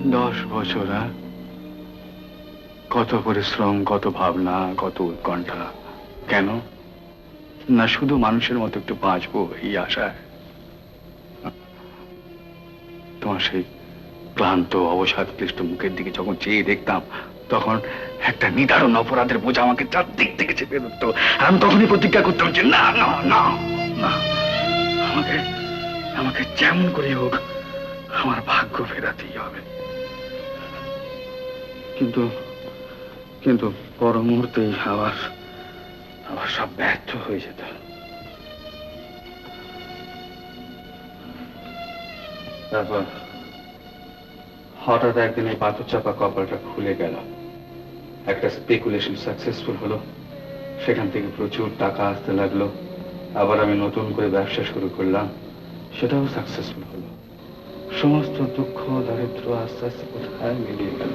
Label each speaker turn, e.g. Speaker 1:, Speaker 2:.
Speaker 1: 10 বছর, হ্যাঁ? কত পরিশ্রম, কত ভাবনা, কত উৎকণ্ঠা। কেন? না শুধু মানুষের মতো একটু বাঁচবো এই আশায়। তোমার সেই ক্লান্ত অবসাদ ক্লিষ্ট মুখের দিকে যখন চেয়ে দেখতাম, তখন একটা নিদারুণ অপরাধের বোঝা আমাকে চারদিক থেকে চেপে ধরতো। আমি তখনই প্রতিজ্ঞা করতাম যে না না না না, আমাকে আমাকে যেমন করে হোক আমার ভাগ্য ফেরাতেই হবে। কিন্তু কিন্তু পর মুহূর্তেই আবার আবার সব ব্যর্থ হয়ে যেত। তারপর হঠাৎ একদিন এই পাথর চাপা কপালটা খুলে গেল। একটা স্পেকুলেশন সাকসেসফুল হলো, সেখান থেকে প্রচুর টাকা আসতে লাগলো। আবার আমি নতুন করে ব্যবসা শুরু করলাম, সেটাও সাকসেসফুল হলো। সমস্ত দুঃখ দারিদ্র আস্তে আস্তে কোথায় মিলিয়ে গেল।